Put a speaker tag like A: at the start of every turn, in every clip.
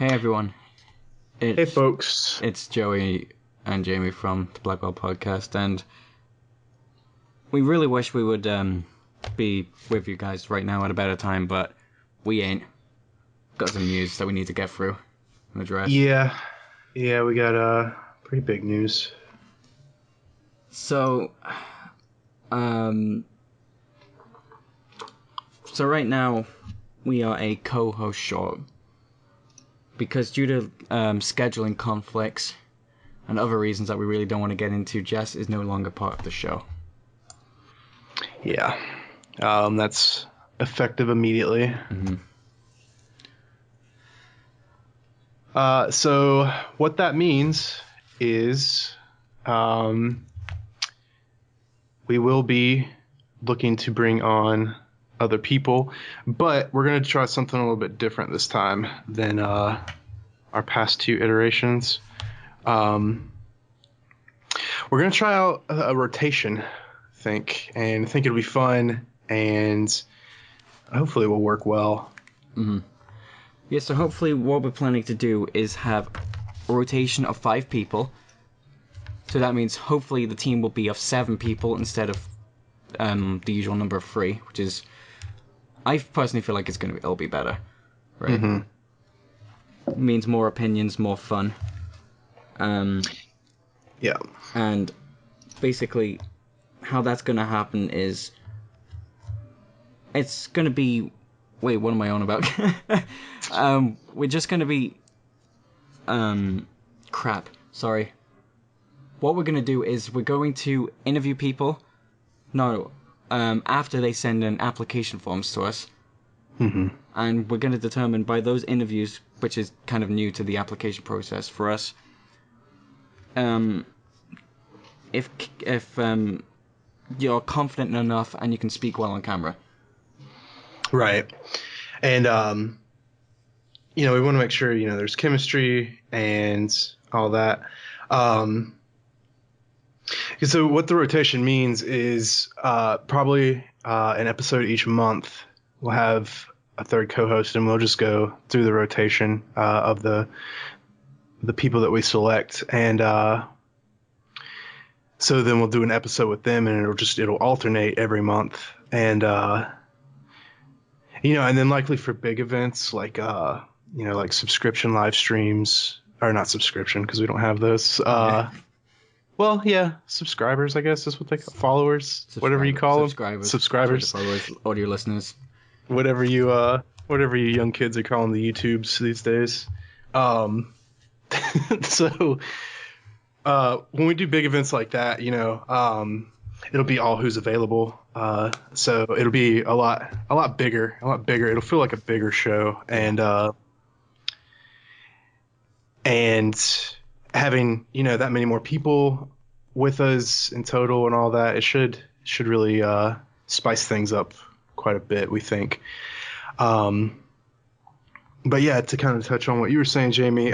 A: Hey everyone.
B: Hey folks.
A: It's Joey and Jamie from the Blackwell Podcast, and we really wish we would be with you guys right now at a better time, but we ain't. Got some news that we need to get through and address.
B: Yeah, we got pretty big news.
A: So right now we are a co-host short because due to scheduling conflicts and other reasons that we really don't want to get into, Jess is no longer part of the show.
B: Yeah, that's effective immediately.
A: Mm-hmm.
B: So what that means is we will be looking to bring on other people, but we're going to try something a little bit different this time than our past two iterations. We're going to try out a rotation, I think it'll be fun, and hopefully it will work well.
A: Mm-hmm. Yeah, so hopefully what we're planning to do is have a rotation of 5 people. So that means hopefully the team will be of 7 people instead of the usual number of 3, which is, I personally feel like it'll be better, right?
B: Mm-hmm.
A: It means more opinions, more fun.
B: Yeah.
A: And basically how that's going to happen is it's going to be... Wait, what am I on about? We're just going to be... Crap. Sorry. What we're going to do is we're going to interview people. After they send in application forms to us.
B: Mm-hmm.
A: And we're going to determine by those interviews, which is kind of new to the application process for us, if you're confident enough and you can speak well on camera.
B: Right. And, we want to make sure, there's chemistry and all that. So what the rotation means is probably an episode each month we'll have a third co-host, and we'll just go through the rotation of the people that we select. And so then we'll do an episode with them, and it'll alternate every month. And and then likely for big events like like subscription live streams, or not subscription because we don't have those. Well, yeah, subscribers, I guess is what they call followers, whatever you call them. Subscribers.
A: Followers, audio listeners.
B: Whatever you young kids are calling the YouTubes these days. So when we do big events like that, it'll be all who's available. So it'll be a lot bigger. It'll feel like a bigger show, and having that many more people with us in total and all that, it should really spice things up quite a bit, we think. But yeah, to kind of touch on what you were saying, Jamie,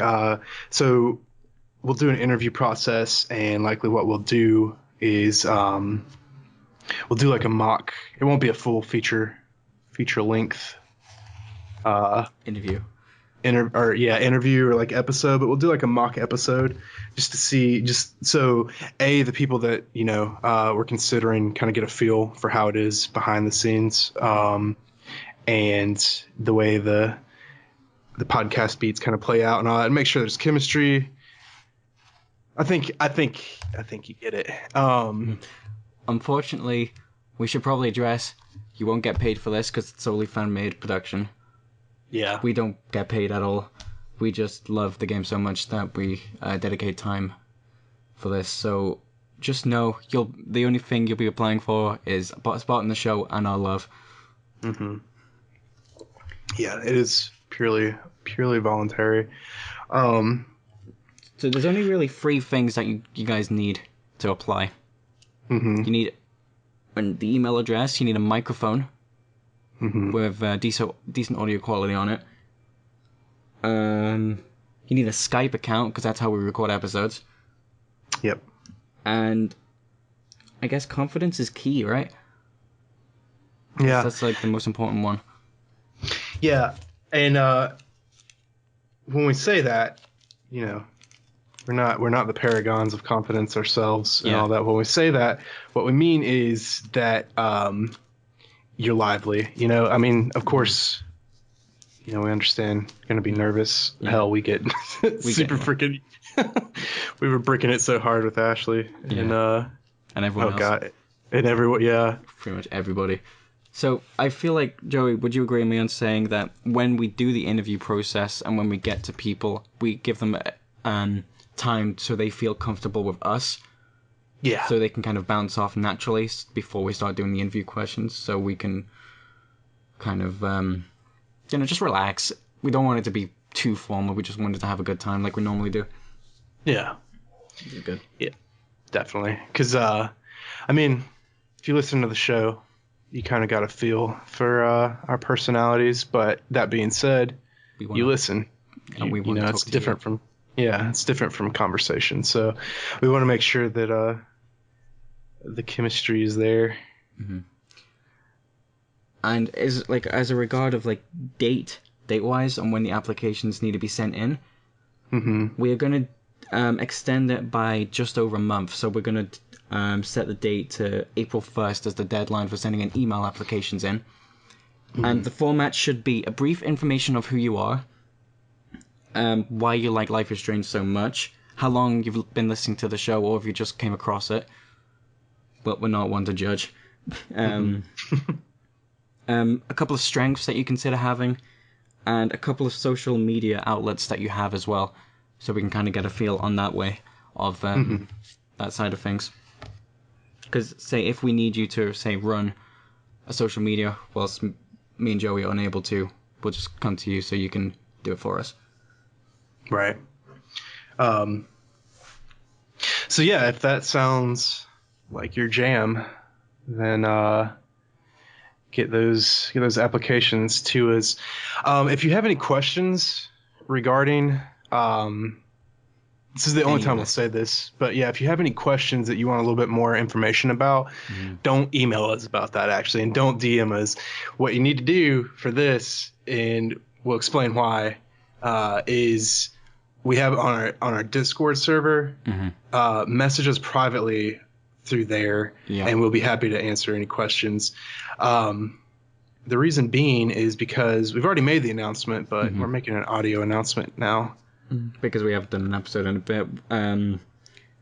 B: so we'll do an interview process, and likely what we'll do is we'll do like a mock. It won't be a full feature length
A: interview
B: or like episode, but we'll do like a mock episode just to see, so the people that we're considering kind of get a feel for how it is behind the scenes, and the way the podcast beats kind of play out and all that, and make sure there's chemistry. I think you get it.
A: Unfortunately, we should probably address you won't get paid for this because it's solely fan-made production.
B: Yeah.
A: We don't get paid at all. We just love the game so much that we dedicate time for this. So just know the only thing you'll be applying for is a spot in the show and our love.
B: Mm-hmm. Yeah, it is purely voluntary.
A: So there's only really 3 things that you guys need to apply.
B: Mm-hmm.
A: You need the email address. You need a microphone.
B: Mm-hmm.
A: With decent audio quality on it. You need a Skype account because that's how we record episodes.
B: Yep.
A: And I guess confidence is key, right?
B: Yeah.
A: That's like the most important one.
B: Yeah, and when we say that, you know, we're not the paragons of confidence ourselves and all that. When we say that, what we mean is that you're lively. You know, I mean, of course, you know, we understand you're gonna be nervous. Yeah. Hell, we get freaking. We were breaking it so hard with Ashley and
A: everyone else.
B: Oh god, and everyone,
A: pretty much everybody. So I feel like, Joey, would you agree with me on saying that when we do the interview process and when we get to people, we give them time so they feel comfortable with us?
B: Yeah.
A: So they can kind of bounce off naturally before we start doing the interview questions, so we can kind of, you know, just relax. We don't want it to be too formal. We just wanted to have a good time like we normally do.
B: Yeah.
A: Good.
B: Yeah, definitely. Because, I mean, if you listen to the show, you kind of got a feel for our personalities. But that being said, you listen.
A: And we want to talk
B: it's
A: to
B: different
A: you.
B: It's different from conversation. So we want to make sure that the chemistry is there.
A: Mm-hmm. And is like as a regard of like date-wise on when the applications need to be sent in, we are going to extend it by just over a month. So we're going to set the date to April 1st as the deadline for sending in email applications in. And the format should be a brief information of who you are, why you like Life is Strange so much, how long you've been listening to the show, or if you just came across it. But we're not one to judge. A couple of strengths that you consider having, and a couple of social media outlets that you have as well, so we can kind of get a feel on that way of that side of things. Because, say, if we need you to, say, run a social media whilst me and Joey are unable to, we'll just come to you so you can do it for us.
B: Right. So, yeah, if that sounds like your jam, then get those applications to us. If you have any questions regarding this is the only time I'll say this, but yeah, if you have any questions that you want a little bit more information about, don't email us about that actually, and don't DM us. What you need to do for this, and we'll explain why, is we have on our Discord server, message us privately through there, and we'll be happy to answer any questions. The reason being is because we've already made the announcement, but we're making an audio announcement now.
A: Because we haven't done an episode in a bit,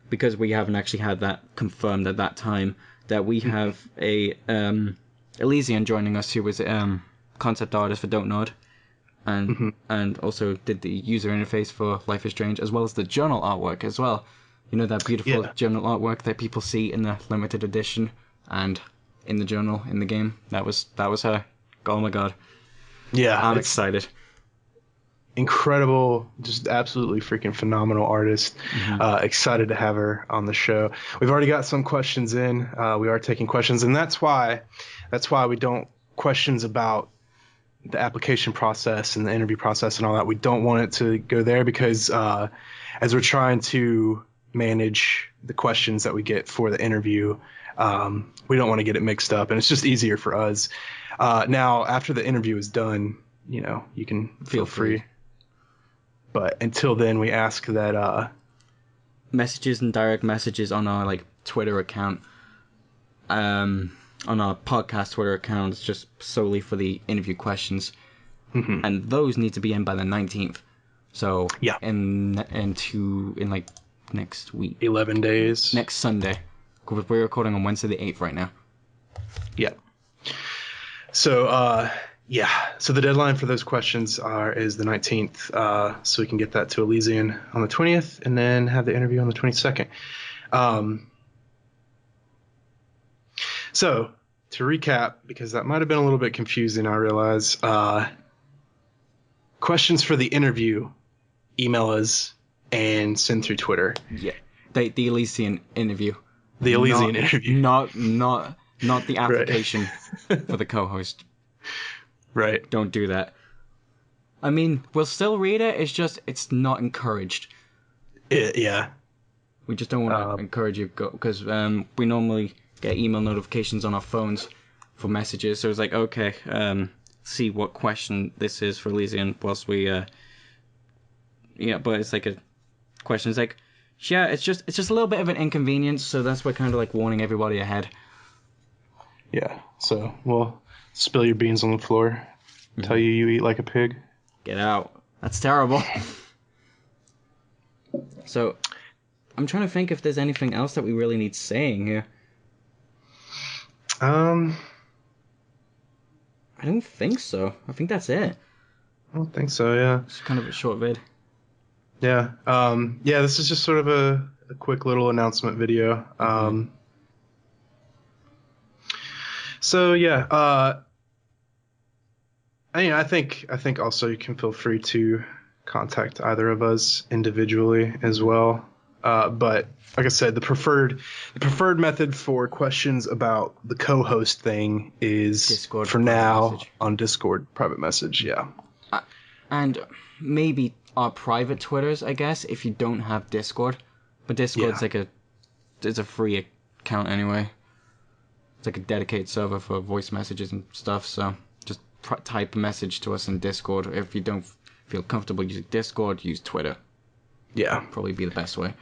A: because we haven't actually had that confirmed at that time, that we have a Elysian joining us, who was concept artist for Don't Nod, and also did the user interface for Life is Strange, as well as the journal artwork as well. You know, that beautiful journal artwork that people see in the limited edition and in the journal in the game. That was her. Oh my god.
B: Yeah,
A: I'm excited.
B: Incredible, just absolutely freaking phenomenal artist. Excited to have her on the show. We've already got some questions in. We are taking questions, and that's why we don't questions about the application process and the interview process and all that. We don't want it to go there because as we're trying to manage the questions that we get for the interview, we don't want to get it mixed up, and it's just easier for us. Now, after the interview is done, you know, you can feel free. But until then, we ask that
A: messages and direct messages on our like Twitter account, on our podcast Twitter account, is just solely for the interview questions, and those need to be in by the 19th. So in like next week,
B: 11 days,
A: next Sunday, because we're recording on Wednesday the 8th right now.
B: Yeah. So so the deadline for those questions is the 19th, so we can get that to Elysian on the 20th, and then have the interview on the 22nd. So to recap, because that might have been a little bit confusing, I realize, questions for the interview, email us and send through Twitter.
A: Yeah, the Elysian interview.
B: The Elysian interview.
A: Not the application for the co-host.
B: Right.
A: Don't do that. I mean, we'll still read it. It's just, it's not encouraged.
B: Yeah.
A: We just don't want to encourage you, because we normally get email notifications on our phones for messages. So it's like, okay, see what question this is for Elysian whilst we Yeah, but it's like a question. It's like, yeah, it's just a little bit of an inconvenience, so that's why kind of like warning everybody ahead.
B: Yeah. So, well, spill your beans on the floor. Tell you eat like a pig.
A: Get out. That's terrible. So, I'm trying to think if there's anything else that we really need saying here. I don't think so. I think that's it.
B: I don't think so, yeah.
A: It's kind of a short vid.
B: Yeah. Yeah, this is just sort of a quick little announcement video. So yeah, I think also you can feel free to contact either of us individually as well. But like I said, the preferred method for questions about the co-host thing is
A: Discord
B: for
A: private
B: now
A: message.
B: on Discord private message. Yeah.
A: And maybe our private Twitters, I guess, if you don't have Discord. But Discord's it's a free account anyway. It's like a dedicated server for voice messages and stuff, so just type a message to us in Discord. If you don't feel comfortable using Discord, use Twitter.
B: Yeah.
A: Probably be the best way.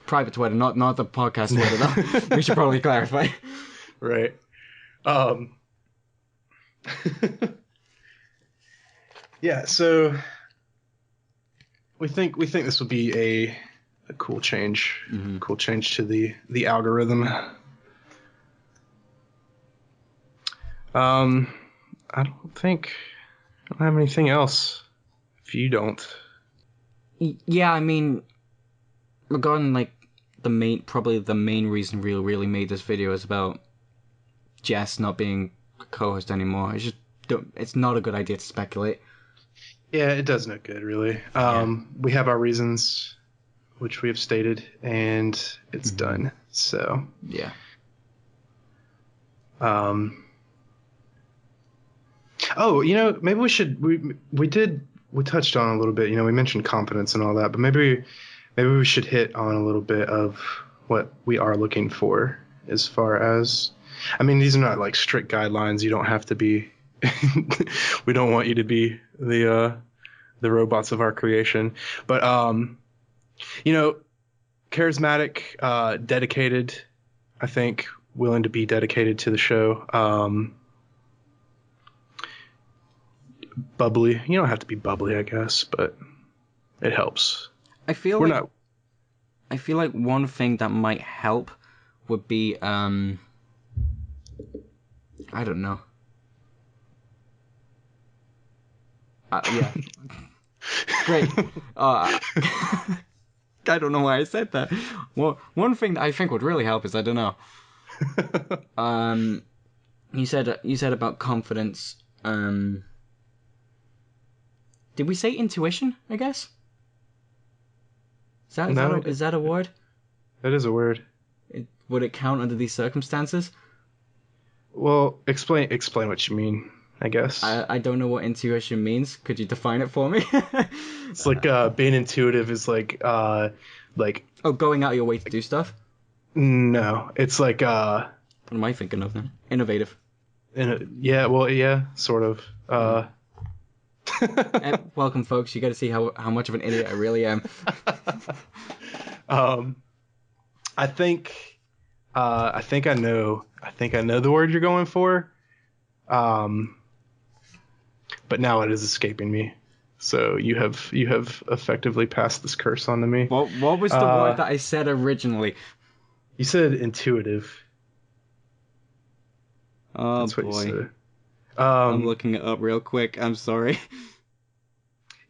A: Private Twitter, not the podcast Twitter, though. We should probably clarify.
B: Right. Yeah, so we think this would be a cool change. Cool change to the algorithm. I don't have anything else. If you don't.
A: Yeah, I mean, regarding like the main reason we really made this video is about Jess not being a co-host anymore. It's not a good idea to speculate.
B: Yeah, it does no good, really. We have our reasons, which we have stated, and it's done. So
A: yeah.
B: Oh, maybe we should. We touched on a little bit. We mentioned confidence and all that, but maybe we should hit on a little bit of what we are looking for as far as. I mean, these are not like strict guidelines. You don't have to be. We don't want you to be the robots of our creation, but charismatic, dedicated. I think willing to be dedicated to the show. Bubbly. You don't have to be bubbly, I guess, but it helps.
A: I feel like one thing that might help would be I don't know. Yeah. Great. I don't know why I said that. Well, one thing that I think would really help is I don't know. You said about confidence. Did we say intuition? I guess. Is that a word?
B: That is a word.
A: Would it count under these circumstances?
B: Well, explain what you mean. I guess.
A: I don't know what intuition means. Could you define it for me?
B: It's like being intuitive is like
A: going out of your way to do stuff?
B: No, it's like
A: what am I thinking of then? Innovative.
B: Yeah, sort of.
A: Welcome, folks. You got to see how much of an idiot I really am.
B: I think I know the word you're going for. But now it is escaping me. So you have effectively passed this curse on to me.
A: What was the word that I said originally?
B: You said intuitive.
A: Oh,
B: that's what
A: boy.
B: You said.
A: I'm looking it up real quick. I'm sorry.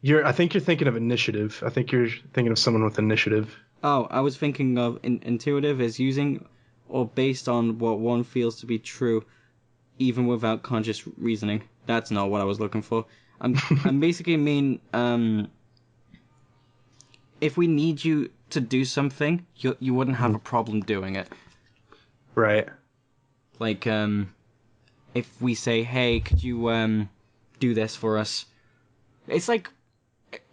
B: I think you're thinking of initiative. I think you're thinking of someone with initiative.
A: Oh, I was thinking of intuitive as using or based on what one feels to be true, even without conscious reasoning. That's not what I was looking for. I'm basically mean, if we need you to do something, you wouldn't have a problem doing it.
B: Right.
A: Like, if we say, hey, could you, do this for us? It's like,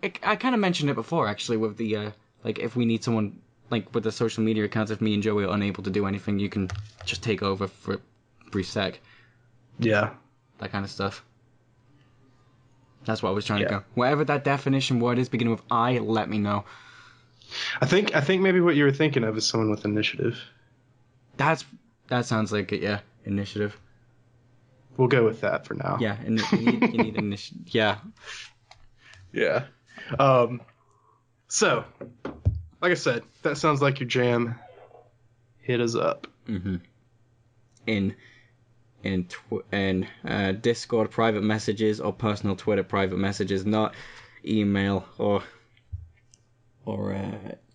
A: I kind of mentioned it before, actually, with the, like, if we need someone, like, with the social media accounts, if me and Joey are unable to do anything, you can just take over for a brief sec.
B: Yeah.
A: That kind of stuff. That's what I was trying to go. Whatever that definition word is beginning with I, let me know.
B: I think maybe what you were thinking of is someone with initiative.
A: That sounds like it, yeah. Initiative.
B: We'll go with that for now.
A: Yeah, you need initiative. Yeah.
B: Yeah. So, like I said, that sounds like your jam. Hit us up.
A: Mm-hmm. In Discord private messages or personal Twitter private messages, not email or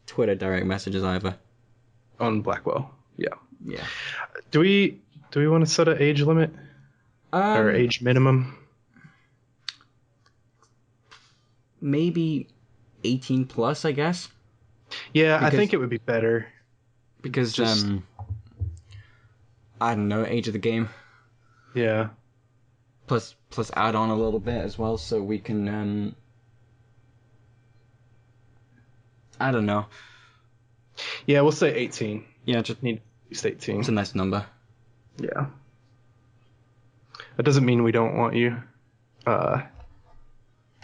A: Twitter direct messages either.
B: On Blackwell. Yeah.
A: Yeah.
B: Do we want to set an age limit? Or age minimum?
A: Maybe 18 plus, I guess.
B: Yeah, I think it would be better.
A: Because I don't know, age of the game.
B: Yeah.
A: Plus add on a little bit as well, so we can I don't know.
B: Yeah, we'll say 18.
A: Yeah, just
B: need at least 18.
A: It's a nice number.
B: Yeah. That doesn't mean we don't want you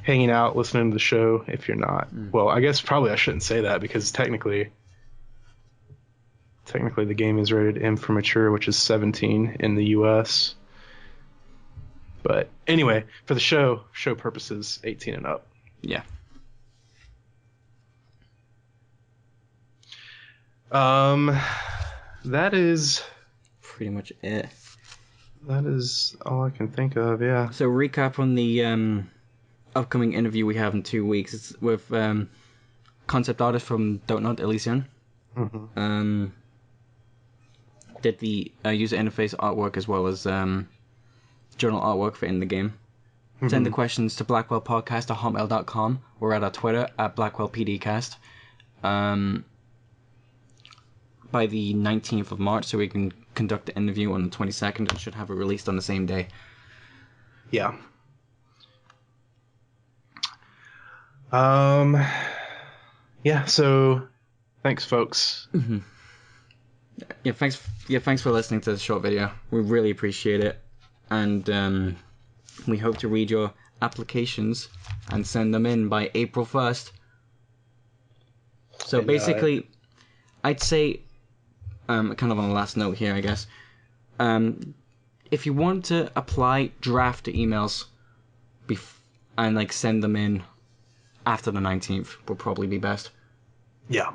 B: hanging out, listening to the show if you're not. Well, I guess probably I shouldn't say that because technically the game is rated M for mature, which is 17 in the US. But anyway, for the show purposes, 18 and up.
A: Yeah.
B: That is
A: pretty much it.
B: That is all I can think of, yeah.
A: So recap on the upcoming interview we have in 2 weeks. It's with concept artist from Don't Not Elysian.
B: Mm-hmm.
A: Did the user interface artwork as well as journal artwork for in the game. Mm-hmm. Send the questions to blackwellpodcast@hotmail.com or at our Twitter at blackwellpdcast by the 19th of March, so we can conduct the interview on the 22nd and should have it released on the same day.
B: Yeah. Yeah, so thanks, folks.
A: Mm-hmm. Yeah, thanks for listening to the short video. We really appreciate it. And we hope to read your applications and send them in by April 1st. So basically, I'd say, kind of on the last note here, I guess, if you want to apply draft emails and like send them in after the 19th, will probably be best.
B: Yeah.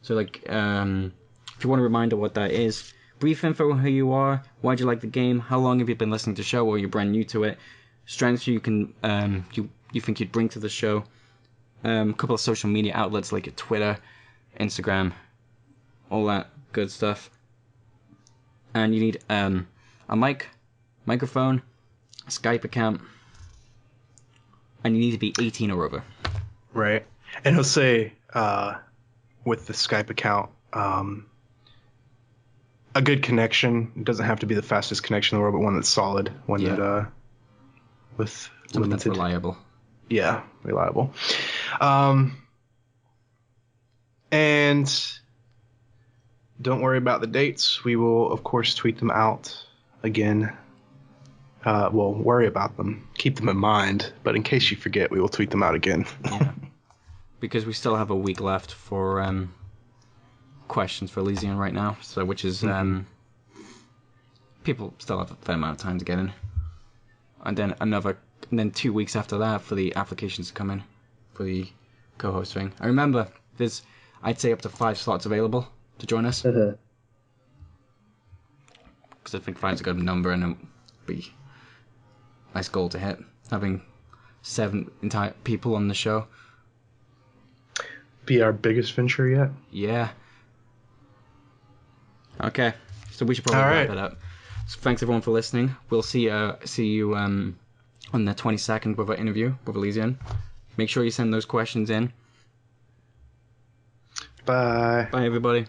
A: So like, if you want a reminder what that is, brief info on who you are, why'd you like the game, how long have you been listening to the show, or you're brand new to it, strengths you can you think you'd bring to the show, a couple of social media outlets like your Twitter, Instagram, all that good stuff, and you need a microphone, a Skype account, and you need to be 18 or over.
B: Right, and he'll say with the Skype account, a good connection. It doesn't have to be the fastest connection in the world, but one that's solid, one that with
A: something that's reliable.
B: Yeah, reliable. And don't worry about the dates. We will, of course, tweet them out again. Well, worry about them. Keep them in mind. But in case you forget, we will tweet them out again.
A: Yeah. Because we still have a week left for questions for Elysian right now. So, which is people still have a fair amount of time to get in. And then 2 weeks after that for the applications to come in for the co-host thing. I remember there's, I'd say, up to 5 slots available to join us. Because I think 5's a good number and it'd be a nice goal to hit. Having 7 entire people on the show.
B: Be our biggest venture yet.
A: Yeah. Okay, so we should probably wrap it up. So thanks everyone for listening. We'll see you on the 22nd with our interview with Elysian. Make sure you send those questions in.
B: Bye.
A: Bye everybody.